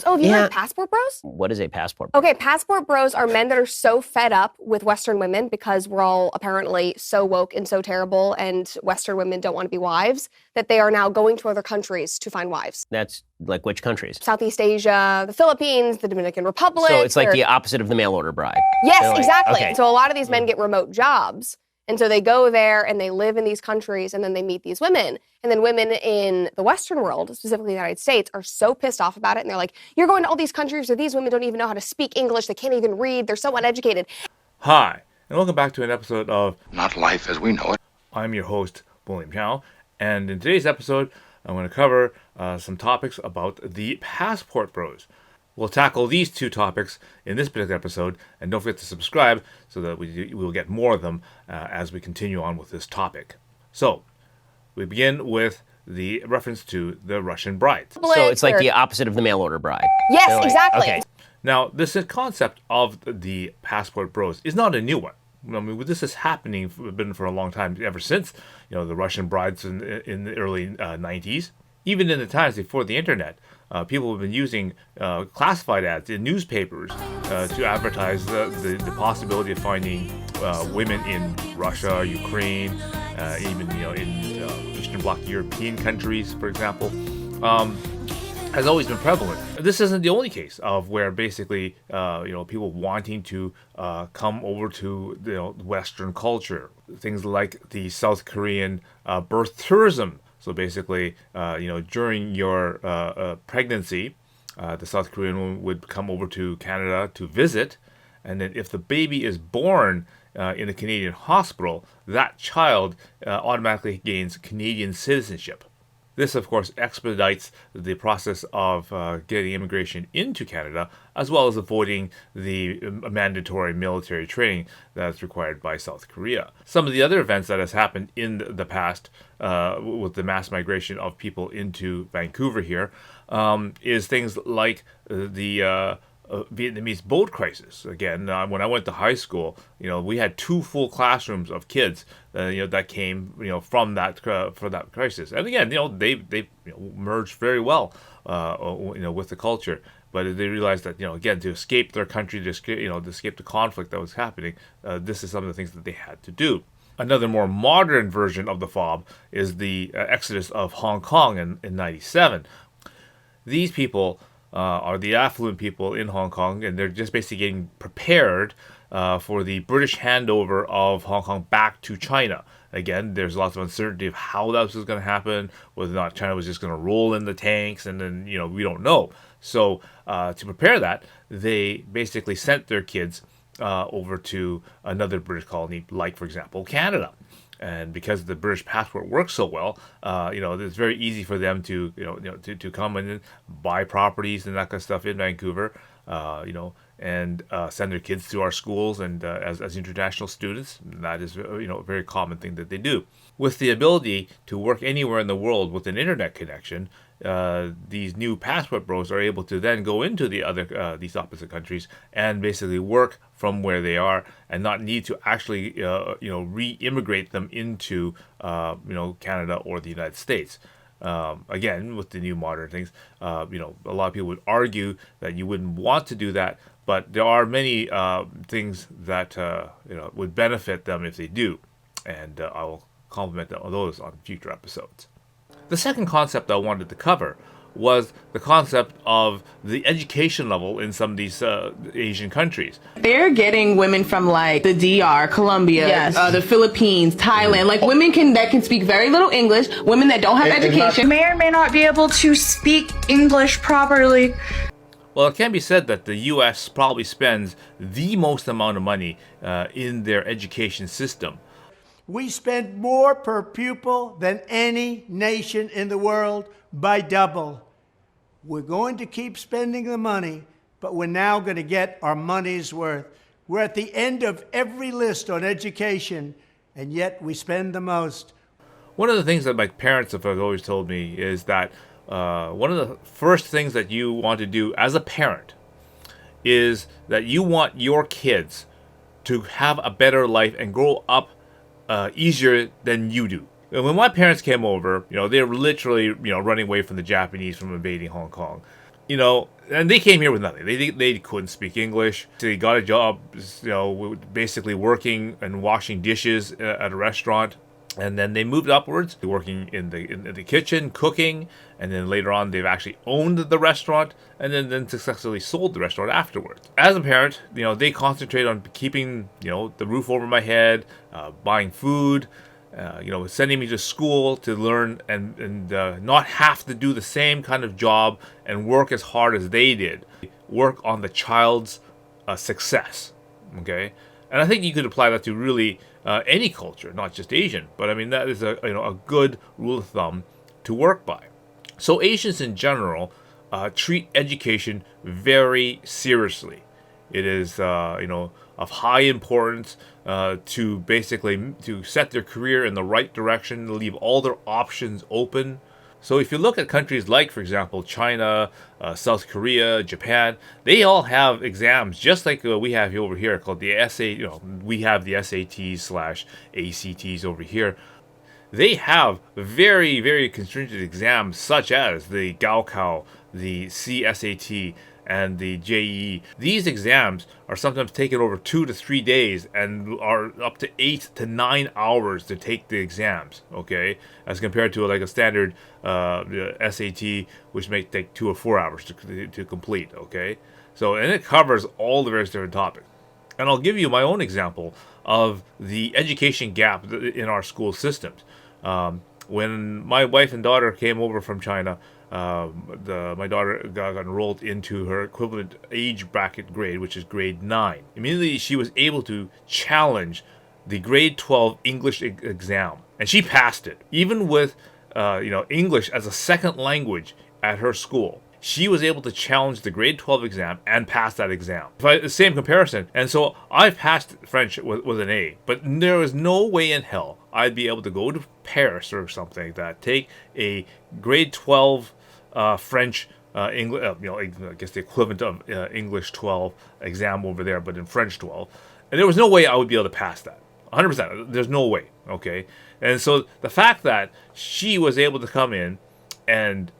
Oh, have you heard of passport bros? What is a passport bro? Okay, passport bros are men that are so fed up with Western women because we're all apparently so woke and so terrible and Western women don't want to be wives that they are now going to other countries to find wives. That's like which countries? Southeast Asia, the Philippines, the Dominican Republic. So it's like the opposite of the mail order bride. Yes, like, exactly. Okay. So a lot of these men get remote jobs. And so they go there and they live in these countries and then they meet these women. And then women in the Western world, specifically the United States, are so pissed off about it. And they're like, you're going to all these countries where these women don't even know how to speak English. They can't even read. They're so uneducated. Hi, and welcome back to an episode of Not Life as We Know It. I'm your host, William Chow. And in today's episode, I'm going to cover some topics about the passport bros. We'll tackle these two topics in this particular episode, and don't forget to subscribe so that we will get more of them as we continue on with this topic. So, we begin with the reference to the Russian bride. So it's like the opposite of the mail order bride. Yes, like, exactly. Okay. Now, this concept of the passport bros is not a new one. I mean, this is been for a long time, ever since the Russian brides in the early 90s. Even in the times before the internet, people have been using classified ads in newspapers to advertise the possibility of finding women in Russia, Ukraine, even in Eastern Bloc European countries, for example. Has always been prevalent. This isn't the only case of where basically people wanting to come over to Western culture. Things like the South Korean birth tourism. So basically, during your pregnancy, the South Korean woman would come over to Canada to visit, and then if the baby is born in a Canadian hospital, that child automatically gains Canadian citizenship. This, of course, expedites the process of getting immigration into Canada, as well as avoiding the mandatory military training that's required by South Korea. Some of the other events that has happened in the past with the mass migration of people into Vancouver here is things like the Vietnamese boat crisis. Again, when I went to high school, we had 2 full classrooms of kids, that came, from that for that crisis. And again, they merged very well, with the culture. But they realized that, again, to escape their country, to escape the conflict that was happening, this is some of the things that they had to do. Another more modern version of the FOB is the exodus of Hong Kong in 97. These people are the affluent people in Hong Kong, and they're just basically getting prepared for the British handover of Hong Kong back to China. Again, there's lots of uncertainty of how that was going to happen, whether or not China was just going to roll in the tanks, and then, we don't know. So to prepare that, they basically sent their kids over to another British colony, like, for example, Canada. And because the British passport works so well, it's very easy for them to come and buy properties and that kind of stuff in Vancouver, and send their kids to our schools and as international students. That is, a very common thing that they do. With the ability to work anywhere in the world with an internet connection, these new passport bros are able to then go into these opposite countries and basically work from where they are and not need to actually re-immigrate them into Canada or the United States. Again, with the new modern things, a lot of people would argue that you wouldn't want to do that, but there are many things that would benefit them if they do, and I will comment on those on future episodes. The second concept I wanted to cover was the concept of the education level in some of these Asian countries. They're getting women from like the DR, Colombia, the Philippines, Thailand, like women that can speak very little English, women that don't have education. May or may not be able to speak English properly. Well, it can be said that the U.S. probably spends the most amount of money in their education system. We spend more per pupil than any nation in the world by double. We're going to keep spending the money, but we're now going to get our money's worth. We're at the end of every list on education, and yet we spend the most. One of the things that my parents have always told me is that one of the first things that you want to do as a parent is that you want your kids to have a better life and grow up easier than you do. And when my parents came over, they were literally, running away from the Japanese from invading Hong Kong. And they came here with nothing. They couldn't speak English. They got a job, basically working and washing dishes at a restaurant. And then they moved upwards, working in the kitchen, cooking, and then later on they've actually owned the restaurant, and then successfully sold the restaurant afterwards. As a parent, they concentrate on keeping the roof over my head, buying food, sending me to school to learn and not have to do the same kind of job and work as hard as they did. Work on the child's success. Okay, and I think you could apply that to really any culture, not just Asian. But I mean, that is a good rule of thumb to work by. So Asians in general treat education very seriously. It is of high importance to basically to set their career in the right direction, leave all their options open. So if you look at countries like, for example, China, South Korea, Japan, they all have exams just like we have over here called the we have the SATs/ACTs over here. They have very, very constringent exams such as the Gaokao, the CSAT, and the JEE. These exams are sometimes taken over 2 to 3 days and are up to 8 to 9 hours to take the exams, okay? As compared to like a standard SAT, which may take 2 or 4 hours to complete, okay? So, and it covers all the various different topics. And I'll give you my own example of the education gap in our school systems. When my wife and daughter came over from China, my daughter got enrolled into her equivalent age bracket grade, which is grade 9. Immediately, she was able to challenge the grade 12 English exam, and she passed it. Even with English as a second language at her school, she was able to challenge the grade 12 exam and pass that exam. The same comparison. And so I passed French with an A, but there was no way in hell I'd be able to go to Paris or something like that, take a grade 12 French English, I guess the equivalent of English 12 exam over there, but in French 12. And there was no way I would be able to pass that. 100%. There's no way. Okay. And so the fact that she was able to come in and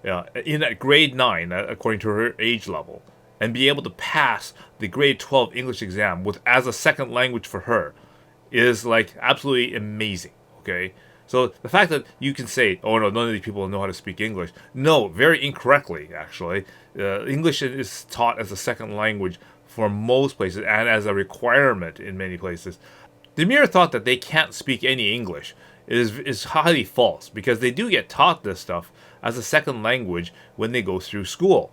in at grade 9, according to her age level, and be able to pass the grade 12 English exam with as a second language for her is like absolutely amazing. Okay. So the fact that you can say, oh no, none of these people know how to speak English. No, very incorrectly, actually. English is taught as a second language for most places and as a requirement in many places. The mere thought that they can't speak any English is highly false, because they do get taught this stuff as a second language when they go through school,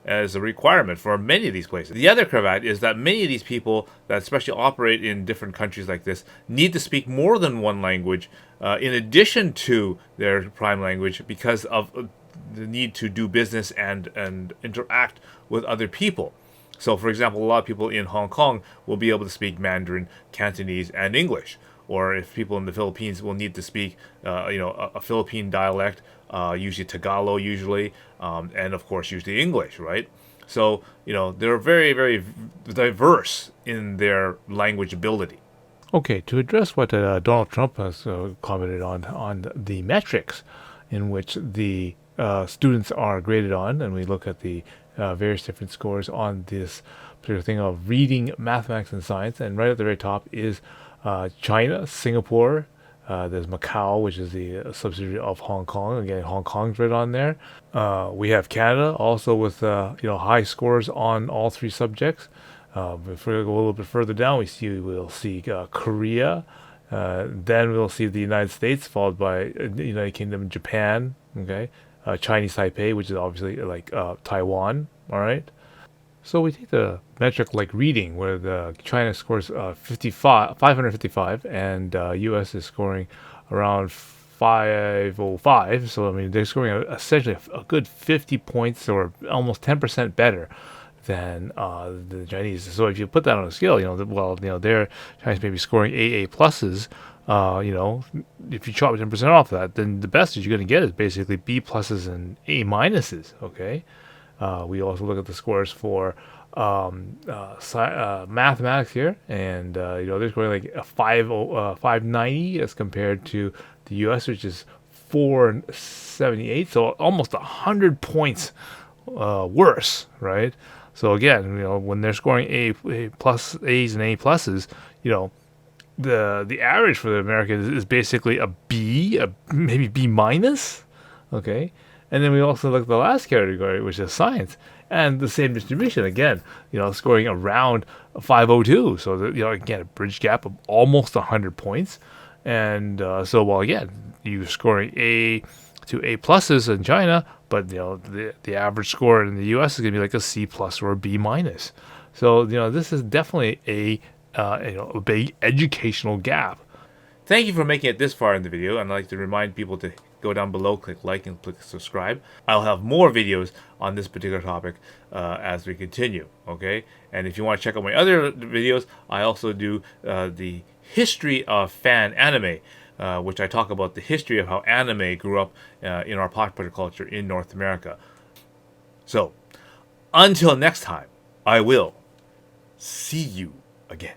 as a requirement for many of these places. The other cravat is that many of these people that especially operate in different countries like this need to speak more than one language in addition to their prime language, because of the need to do business and interact with other people. So, for example, a lot of people in Hong Kong will be able to speak Mandarin, Cantonese, and English. Or if people in the Philippines will need to speak, a Philippine dialect, usually Tagalog, and of course usually English, right? So, they're very, very diverse in their language ability. Okay, to address what Donald Trump has commented on the metrics in which the students are graded on, and we look at the various different scores on this particular thing of reading, mathematics, and science, and right at the very top is China, Singapore, there's Macau, which is the subsidiary of Hong Kong. Again, Hong Kong's right on there. We have Canada, also with high scores on all three subjects. If we go a little bit further down, we'll see Korea. Then we'll see the United States, followed by the United Kingdom, Japan. Okay, Chinese Taipei, which is obviously like Taiwan. All right. So we take the metric like reading, where the China scores 555, and U.S. is scoring around 505. So I mean, they're scoring essentially a good 50 points, or almost 10% better than the Chinese. So if you put that on a scale, their Chinese may be scoring AA pluses. If you chop 10% off that, then the best that you're going to get is basically B pluses and A minuses. Okay. We also look at the scores for mathematics here, and they're scoring like a 590 as compared to the U.S., which is 478. So almost 100 points worse, right? So again, when they're scoring A's and A pluses, the average for the Americans is basically a B, maybe B minus, okay? And then we also look at the last category, which is science, and the same distribution again, scoring around 502. So again, a bridge gap of almost 100 points. And again, you're scoring A to A pluses in China, but the average score in the U.S. is going to be like a C plus or a B minus. So this is definitely a big educational gap. Thank you for making it this far in the video, and I'd like to remind people to go down below, click like, and click subscribe. I'll have more videos on this particular topic as we continue, okay? And if you want to check out my other videos, I also do the history of fan anime, which I talk about the history of how anime grew up in our popular culture in North America. So, until next time, I will see you again.